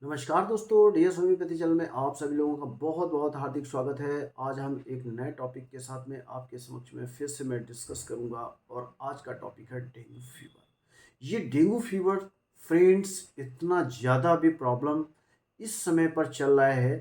नमस्कार दोस्तों, DS homeopathy channel में आप सभी लोगों का बहुत बहुत हार्दिक स्वागत है। आज हम एक नए टॉपिक के साथ में आपके समक्ष में फिर से मैं डिस्कस करूंगा और आज का टॉपिक है डेंगू फीवर। ये डेंगू फीवर फ्रेंड्स इतना ज़्यादा भी प्रॉब्लम इस समय पर चल रहा है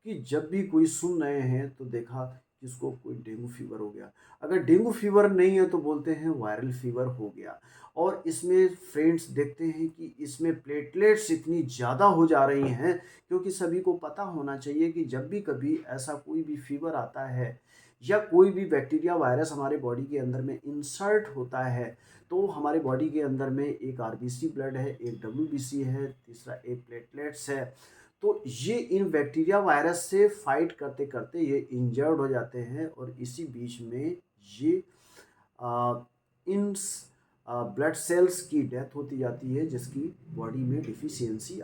कि जब भी कोई सुन रहे हैं तो देखा कि इसको कोई डेंगू फीवर हो गया। अगर डेंगू फीवर नहीं है तो बोलते हैं वायरल फीवर हो गया। और इसमें फ्रेंड्स देखते हैं कि इसमें प्लेटलेट्स इतनी ज़्यादा हो जा रही हैं, क्योंकि सभी को पता होना चाहिए कि जब भी कभी ऐसा कोई भी फीवर आता है या कोई भी बैक्टीरिया वायरस हमारे बॉडी के अंदर में इंसर्ट होता है, तो हमारे बॉडी के अंदर में एक आरबीसी ब्लड है, एक डब्ल्यूबीसी है, तीसरा एक प्लेटलेट्स है। तो ये इन बैक्टीरिया वायरस से फाइट करते करते ये इंजर्ड हो जाते हैं और इसी बीच में ये आ, इन ब्लड सेल्स की डेथ होती जाती है, जिसकी बॉडी में डिफिशियंसी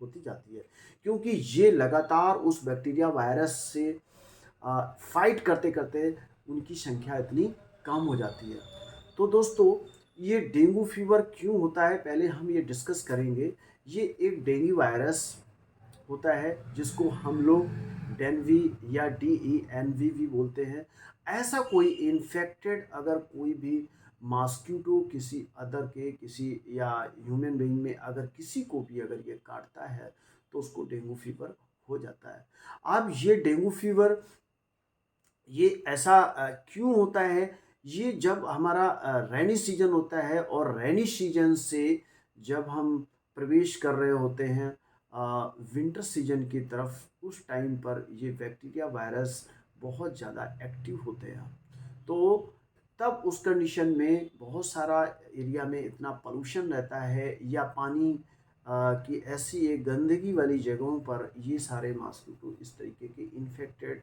होती जाती है, क्योंकि ये लगातार उस बैक्टीरिया वायरस से फाइट करते करते उनकी संख्या इतनी कम हो जाती है। तो दोस्तों, ये डेंगू फीवर क्यों होता है पहले हम ये डिस्कस करेंगे। ये एक डेंगू वायरस होता है जिसको हम लोग डेनवी या DENV भी बोलते हैं। ऐसा कोई इन्फेक्टेड अगर कोई भी मॉस्किटो किसी अदर के किसी या ह्यूमन बीइंग में अगर किसी को भी अगर ये काटता है तो उसको डेंगू फीवर हो जाता है। अब ये डेंगू फीवर ये ऐसा क्यों होता है? ये जब हमारा रेनी सीजन होता है और रेनी सीजन से जब हम प्रवेश कर रहे होते हैं विंटर सीजन की तरफ, उस टाइम पर ये बैक्टीरिया वायरस बहुत ज़्यादा एक्टिव होते हैं। तो तब उस कंडीशन में बहुत सारा एरिया में इतना पोल्यूशन रहता है या पानी की ऐसी एक गंदगी वाली जगहों पर ये सारे मॉस्किटो इस तरीके के इन्फेक्टेड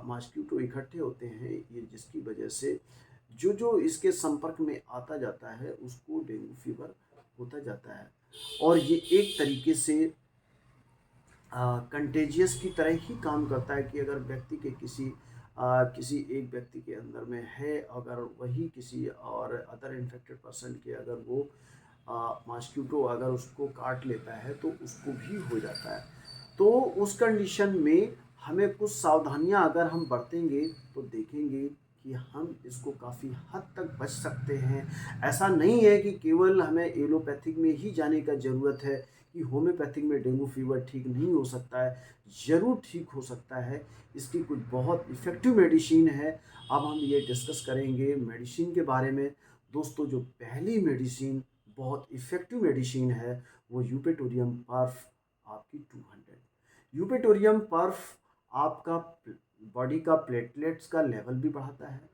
मॉस्किटो इकट्ठे होते हैं, ये जिसकी वजह से जो जो इसके संपर्क में आता जाता है उसको डेंगू फीवर होता जाता है। और ये एक तरीके से कंटेजियस की तरह ही काम करता है कि अगर व्यक्ति के किसी एक व्यक्ति के अंदर में है, अगर वही किसी और अदर इन्फेक्टेड पर्सन के अगर वो मॉस्किटो अगर उसको काट लेता है तो उसको भी हो जाता है। तो उस कंडीशन में हमें कुछ सावधानियां अगर हम बरतेंगे तो देखेंगे कि हम इसको काफ़ी हद तक बच सकते हैं। ऐसा नहीं है कि केवल हमें एलोपैथिक में ही जाने का ज़रूरत है कि होम्योपैथिक में डेंगू फीवर ठीक नहीं हो सकता है। ज़रूर ठीक हो सकता है, इसकी कुछ बहुत इफ़ेक्टिव मेडिसिन है। अब हम ये डिस्कस करेंगे मेडिसिन के बारे में। दोस्तों, जो पहली मेडिसिन बहुत इफ़ेक्टिव मेडिसिन है वो यूपेटोरियम पर्फ आपकी 200। यूपेटोरियम पर्फ आपका बॉडी का प्लेटलेट्स का लेवल भी बढ़ाता है।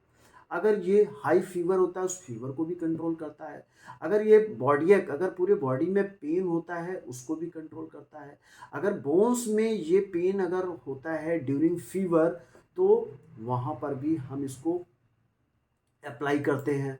अगर ये हाई फीवर होता है उस फीवर को भी कंट्रोल करता है। अगर ये बॉडी अगर पूरे बॉडी में पेन होता है उसको भी कंट्रोल करता है। अगर बोन्स में ये पेन अगर होता है ड्यूरिंग फीवर तो वहाँ पर भी हम इसको अप्लाई करते हैं।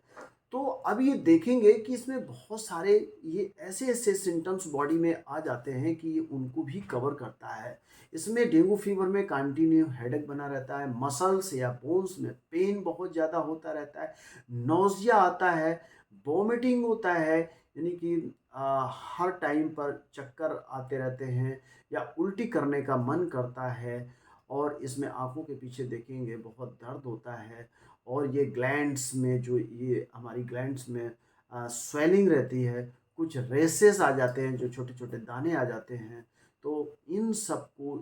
तो अब ये देखेंगे कि इसमें बहुत सारे ये ऐसे-ऐसे सिम्पटम्स बॉडी में आ जाते हैं कि ये उनको भी कवर करता है। इसमें डेंगू फीवर में कंटिन्यू हेडेक बना रहता है, मसल्स या बोन्स में पेन बहुत ज़्यादा होता रहता है, नौसिया आता है, वॉमिटिंग होता है, यानी कि हर टाइम पर चक्कर आते रहते हैं या उल्टी करने का मन करता है। और इसमें आँखों के पीछे देखेंगे बहुत दर्द होता है और ये ग्लैंड्स में जो ये हमारी ग्लैंड्स में स्वेलिंग रहती है, कुछ रेशेस आ जाते हैं, जो छोटे-छोटे दाने आ जाते हैं। तो इन सबको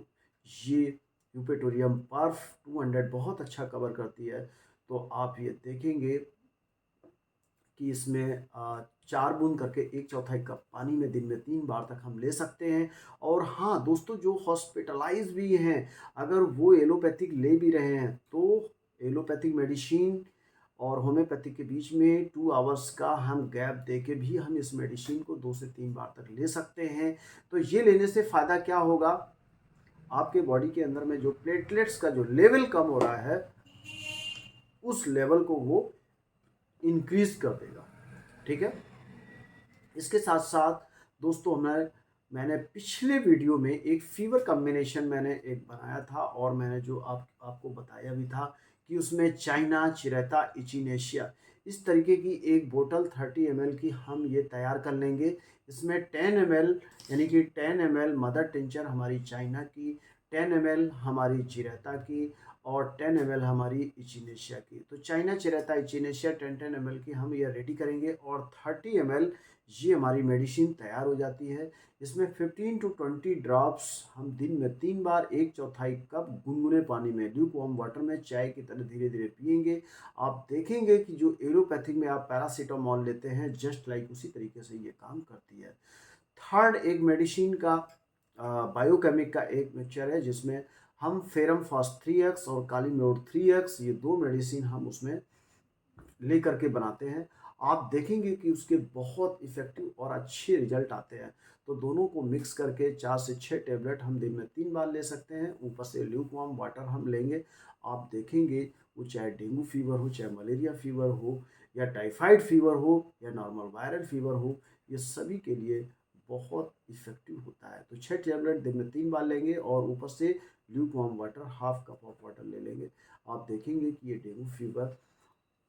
ये यूपेटोरियम पर्फ 200 बहुत अच्छा कवर करती है। तो आप ये देखेंगे कि इसमें 4 बूँद करके 1/4 कप पानी में दिन में 3 बार तक हम ले सकते हैं। और हाँ दोस्तों, जो हॉस्पिटलाइज़ भी हैं, अगर वो एलोपैथिक ले भी रहे हैं, तो एलोपैथिक मेडिसिन और होम्योपैथिक के बीच में 2 आवर्स का हम गैप देके भी हम इस मेडिसिन को 2 से 3 बार तक ले सकते हैं। तो ये लेने से फ़ायदा क्या होगा? आपके बॉडी के अंदर में जो प्लेटलेट्स का जो लेवल कम हो रहा है, उस लेवल को वो इंक्रीज़ कर देगा। ठीक है? इसके साथ साथ दोस्तों, मैंने पिछले वीडियो में एक फीवर कॉम्बिनेशन मैंने एक बनाया था और मैंने जो आपको बताया भी था कि उसमें चाइना चिरेता इचिनेशिया इस तरीके की एक बोतल 30 ml की हम ये तैयार कर लेंगे। इसमें 10 ml यानी कि 10 ml मदर टिंचर हमारी चाइना की, 10 ml हमारी चिरेता की और 10 ml हमारी इचिनेशिया की। तो चाइना, चिरेता, इचिनेशिया 10-10 ml की हम ये रेडी करेंगे और 30 ml ये हमारी मेडिसिन तैयार हो जाती है। इसमें 15 टू 20 ड्रॉप्स हम दिन में 3 बार 1/4 कप गुनगुने पानी में, ल्यूक वार्म वाटर में चाय की तरह धीरे धीरे पिएंगे। आप देखेंगे कि जो एलोपैथिक में आप पैरासीटामोल लेते हैं, जस्ट लाइक उसी तरीके से ये काम करती है। थर्ड एक मेडिसिन का बायोकेमिक का एक मिक्सचर है जिसमें हम फेरम फास्ट 3x और कालीमोड 3x, ये दो मेडिसिन हम उसमें लेकर के बनाते हैं। आप देखेंगे कि उसके बहुत इफ़ेक्टिव और अच्छे रिजल्ट आते हैं। तो दोनों को मिक्स करके 4 से 6 टैबलेट हम दिन में 3 बार ले सकते हैं। ऊपर से ल्यूक वार्म वाटर हम लेंगे। आप देखेंगे वो चाहे डेंगू फीवर हो, चाहे मलेरिया फीवर हो, या टाइफाइड फीवर हो, या नॉर्मल वायरल फीवर हो, ये सभी के लिए बहुत इफ़ेक्टिव होता है। तो 6 टैबलेट दिन में 3 बार लेंगे और ऊपर से Luke warm water half cup of water ले लेंगे। आप देखेंगे कि ये डेंगू फीवर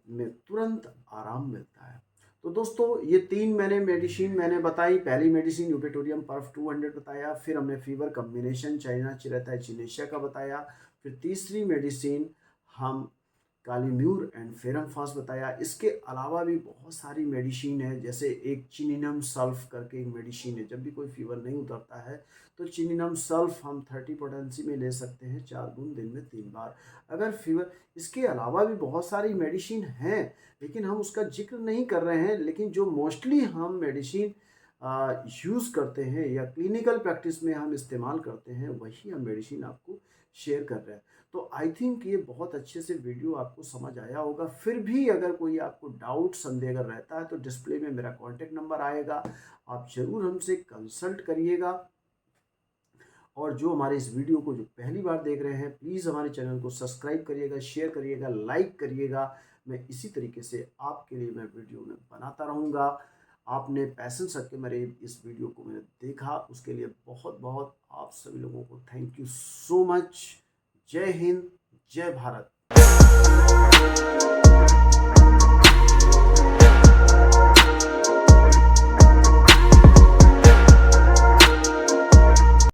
में तुरंत आराम मिलता है। तो दोस्तों ये 3 मेडिसिन मैंने बताई। पहली मेडिसिन यूपेटोरियम पर्फ 200 बताया, फिर हमने फीवर कम्बिनेशन चाइना चिरेता चिनेशिया का बताया, फिर तीसरी मेडिसिन हम कालीम्यूर एंड फेरम फास्ट बताया। इसके अलावा भी बहुत सारी मेडिसिन है, जैसे एक चिनिनम सल्फ करके एक मेडिसिन है। जब भी कोई फीवर नहीं उतरता है तो चिनिनम सल्फ हम 30 पोटेंसी में ले सकते हैं, 4 बूंद दिन में 3 बार अगर फीवर। इसके अलावा भी बहुत सारी मेडिसिन हैं लेकिन हम उसका जिक्र नहीं कर रहे हैं। लेकिन जो मोस्टली हम मेडिसिन यूज़ करते हैं या क्लिनिकल प्रैक्टिस में हम इस्तेमाल करते हैं, वही हम मेडिसिन आपको शेयर कर रहे हैं। तो आई थिंक ये बहुत अच्छे से वीडियो आपको समझ आया होगा। फिर भी अगर कोई आपको डाउट, संदेह अगर रहता है तो डिस्प्ले में मेरा कॉन्टैक्ट नंबर आएगा, आप ज़रूर हमसे कंसल्ट करिएगा। और जो हमारे इस वीडियो को जो पहली बार देख रहे हैं, प्लीज़ हमारे चैनल को सब्सक्राइब करिएगा, शेयर करिएगा, लाइक करिएगा। मैं इसी तरीके से आपके लिए मैं वीडियो में बनाता रहूँगा। आपने पैसेंस रख के मेरे इस वीडियो को मैंने देखा, उसके लिए बहुत बहुत आप सभी लोगों को थैंक यू सो मच। जय हिंद, जय भारत।